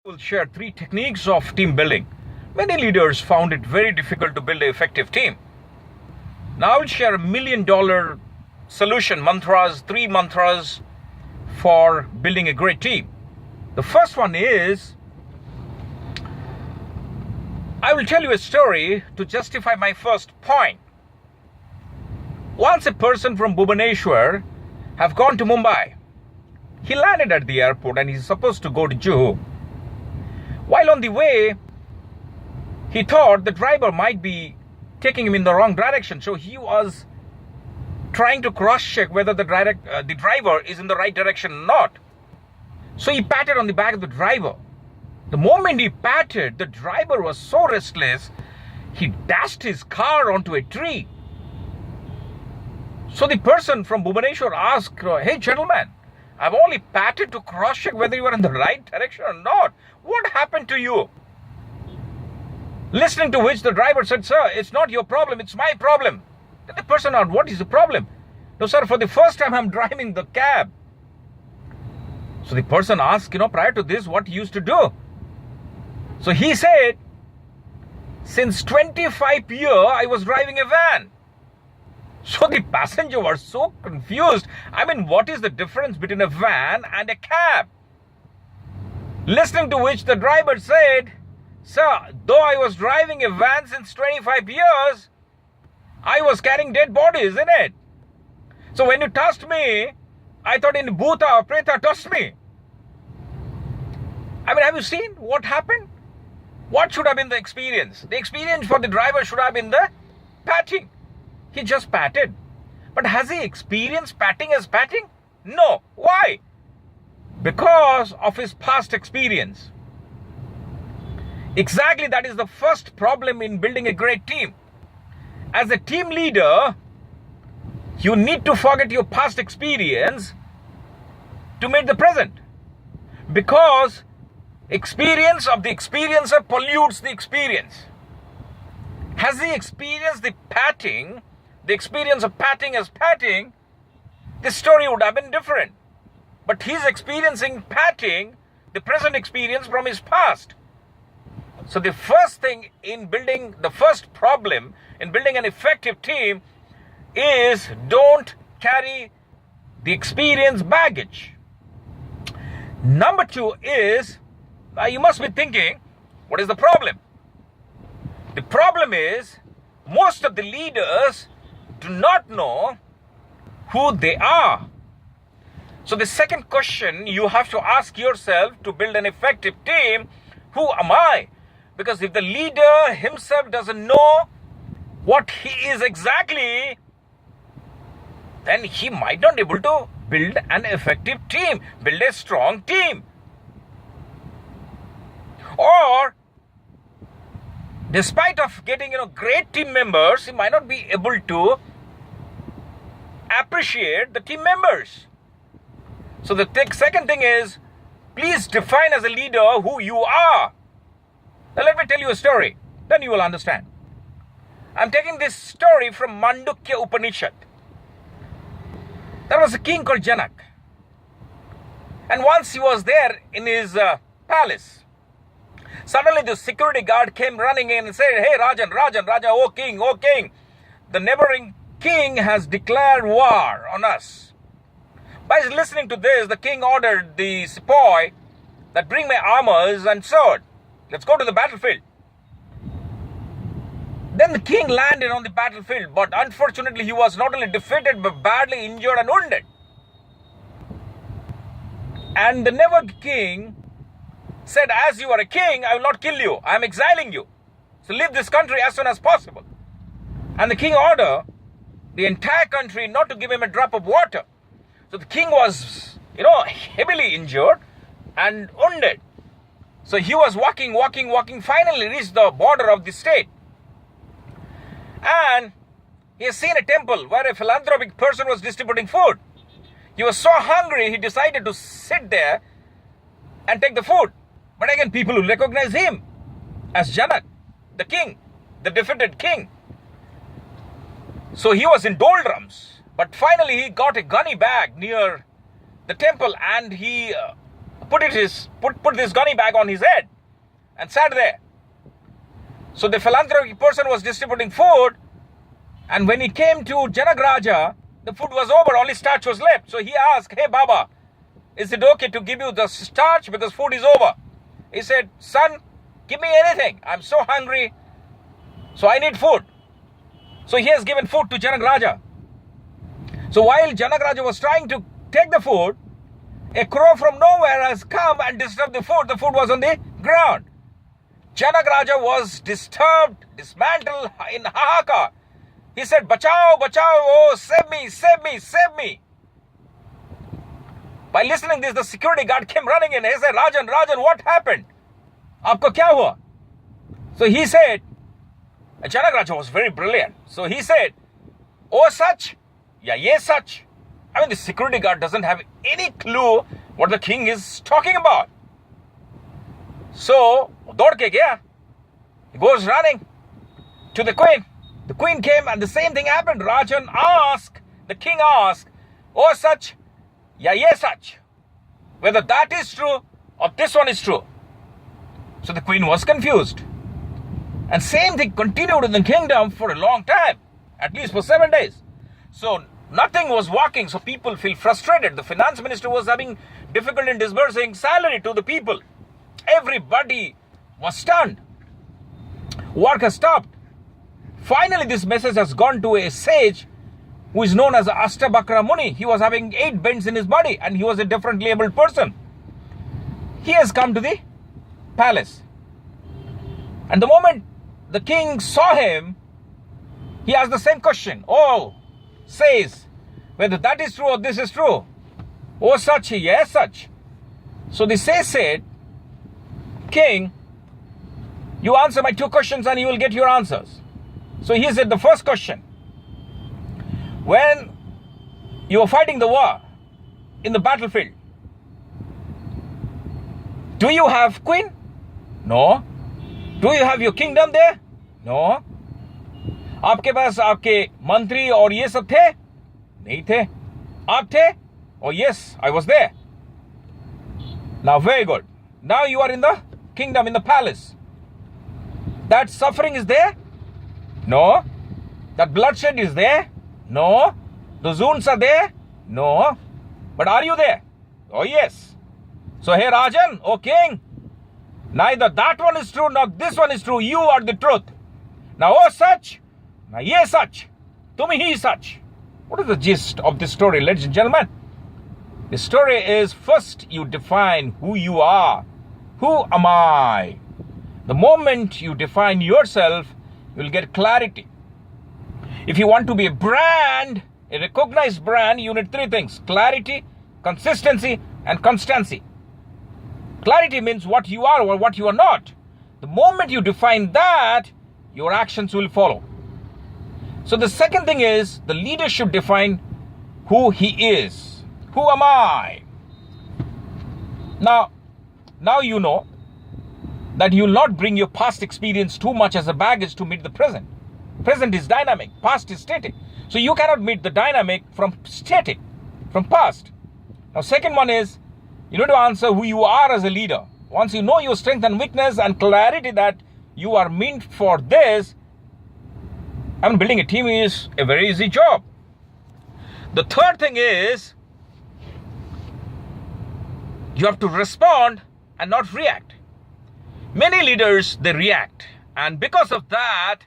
Will share 3 techniques of team building. Many leaders found it very difficult to build an effective team. Now I will share $1 million solution mantras, 3 mantras for building a great team. The first one is, I will tell you a story to justify my first point. Once a person from Bhubaneswar have gone to Mumbai. He landed at the airport and he's supposed to go to Juhu. While on the way, he thought the driver might be taking him in the wrong direction. So he was trying to cross-check whether the driver is in the right direction or not. So he patted on the back of the driver. The moment he patted, the driver was so restless, he dashed his car onto a tree. So the person from Bhubaneswar asked, "Hey gentleman, I've only patted to cross-check whether you are in the right direction or not. What happened to you?" Listening to which the driver said, "Sir, it's not your problem, it's my problem." Then the person asked, "What is the problem?" "No, sir, for the first time I'm driving the cab." So the person asked, prior to this, what he used to do. So he said, "Since 25 years, I was driving a van." So the passenger was so confused. What is the difference between a van and a cab? Listening to which the driver said, "Sir, though I was driving a van since 25 years, I was carrying dead bodies in it. So when you touched me, I thought in Bhuta or Preta touched me." Have you seen what happened? What should have been the experience? The experience for the driver should have been the patting. He just patted. But has he experienced patting as patting? No. Why? Because of his past experience. Exactly, that is the first problem in building a great team. As a team leader, you need to forget your past experience to meet the present. Because experience of the experiencer pollutes the experience. Has he experienced the patting, the experience of patting as patting, the story would have been different. But he's experiencing patting, the present experience from his past. So the first thing in building, the first problem in building an effective team is don't carry the experience baggage. Number 2 is, you must be thinking, what is the problem? The problem is, most of the leaders do not know who they are. So the second question you have to ask yourself to build an effective team, who am I? Because if the leader himself doesn't know what he is exactly, then he might not be able to build an effective team, build a strong team. Or, despite of getting great team members, he might not be able to appreciate the team members. So the second thing is, please define as a leader who you are. Now let me tell you a story, then you will understand. I'm taking this story from Mandukya Upanishad. There was a king called Janak. And once he was there in his palace, suddenly the security guard came running in and said, "Hey Rajan, oh king, the neighboring king has declared war on us." By listening to this, the king ordered the sepoy that bring my armors and sword. Let's go to the battlefield. Then the king landed on the battlefield, but unfortunately he was not only defeated but badly injured and wounded. And the neighboring king said, "As you are a king, I will not kill you. I am exiling you. So leave this country as soon as possible." And the king ordered the entire country not to give him a drop of water. So the king was, heavily injured and wounded. So he was walking, finally reached the border of the state. And he has seen a temple where a philanthropic person was distributing food. He was so hungry, he decided to sit there and take the food. But again, people will recognize him as Janak, the king, the defeated king. So he was in doldrums. But finally he got a gunny bag near the temple and he put this gunny bag on his head and sat there. So the philanthropic person was distributing food, and when it came to Janagraja, the food was over, only starch was left. So he asked, "Hey Baba, is it okay to give you the starch because food is over?" He said, "Son, give me anything. I'm so hungry, so I need food." So he has given food to Janagraja. So while Janagraja was trying to take the food, a crow from nowhere has come and disturbed the food. The food was on the ground. Janagraja was disturbed, dismantled in Hahaka. He said, "Bachao, bachao, oh, save me, save me, save me." By listening this, the security guard came running in. He said, Rajan, what happened? Aapko kya hua? So he said, Janagraja was very brilliant. So he said, "Oh, such, yeah, ye such." I mean, the security guard doesn't have any clue what the king is talking about. So, dod ke gaya. He goes running to the queen. The queen came and the same thing happened. Rajan asked, the king asked, "Oh, such, yeah, ye such," whether that is true or this one is true. So the queen was confused. And same thing continued in the kingdom for a long time, at least for 7 days. So nothing was working, so people feel frustrated. The finance minister was having difficulty in disbursing salary to the people. Everybody was stunned. Work has stopped. Finally, this message has gone to a sage who is known as Ashtabakra Muni. He was having 8 bends in his body and he was a differently abled person. He has come to the palace. And the moment the king saw him, he asked the same question. "Oh, says, whether that is true or this is true." "Oh, such, yes, such." So the sage said, "King, you answer my 2 questions and you will get your answers." So he said the first question, when you were fighting the war in the battlefield, do you have queen? No. Do you have your kingdom there? No. आपके पास आपके मंत्री और ये सब थे? नहीं थे. आप थे? Oh yes, I was there. Now very good. Now you are in the kingdom, in the palace. That suffering is there? No. That bloodshed is there? No. The wounds are there? No. But are you there? Oh yes. So hey Rajan, oh king, neither that one is true nor this one is true. You are the truth. Now oh such, now ye such, tum hi such. What is the gist of this story, ladies and gentlemen? The story is, first you define who you are. Who am I? The moment you define yourself, you will get clarity. If you want to be a brand, a recognized brand, you need 3 things: clarity, consistency, and constancy. Clarity means what you are or what you are not. The moment you define that, your actions will follow. So the second thing is, the leader should define who he is. Who am I? Now you know that you will not bring your past experience too much as a baggage to meet the present. Present is dynamic, past is static. So you cannot meet the dynamic from past. Now second one is, you need to answer who you are as a leader. Once you know your strength and weakness and clarity that you are meant for this, building a team is a very easy job. The third thing is, you have to respond and not react. Many leaders, they react. And because of that,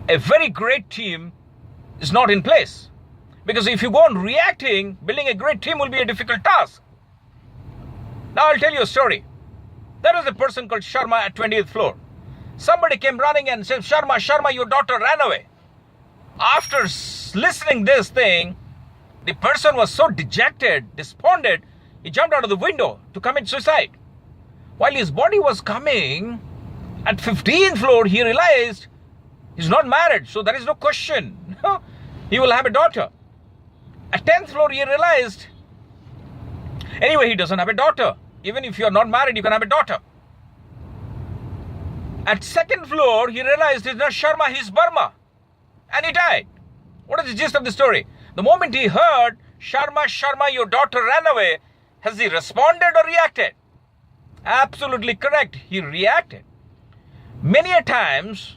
a very great team is not in place. Because if you go on reacting, building a great team will be a difficult task. Now I'll tell you a story. There was a person called Sharma at 20th floor. Somebody came running and said, Sharma, your daughter ran away. After listening this thing, the person was so dejected, despondent, he jumped out of the window to commit suicide. While his body was coming, at 15th floor, he realized he's not married, so there is no question. He will have a daughter. At 10th floor, he realized, anyway, he doesn't have a daughter. Even if you're not married, you can have a daughter. At 2nd floor, he realized it's not Sharma, he's Burma. And he died. What is the gist of the story? The moment he heard, Sharma, your daughter ran away, Has he responded or reacted? Absolutely correct. He reacted. Many a times,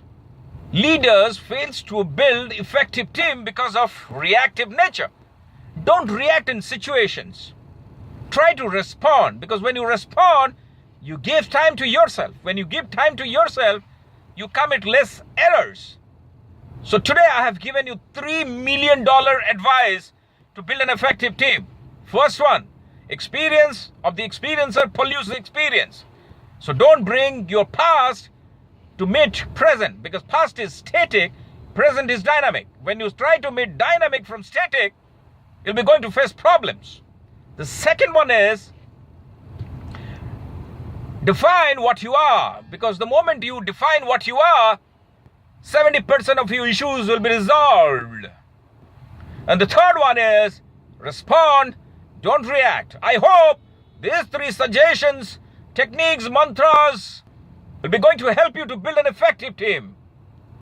leaders fails to build effective team because of reactive nature. Don't react in situations. Try to respond, because when you respond, you give time to yourself. When you give time to yourself, you commit less errors. So today I have given you $3 million advice to build an effective team. First one, experience of the experiencer pollutes the experience. So don't bring your past to meet present, because past is static, present is dynamic. When you try to meet dynamic from static, you'll be going to face problems. The second one is define what you are, because the moment you define what you are, 70% of your issues will be resolved. And the third one is respond, don't react. I hope these 3 suggestions, techniques, mantras will be going to help you to build an effective team.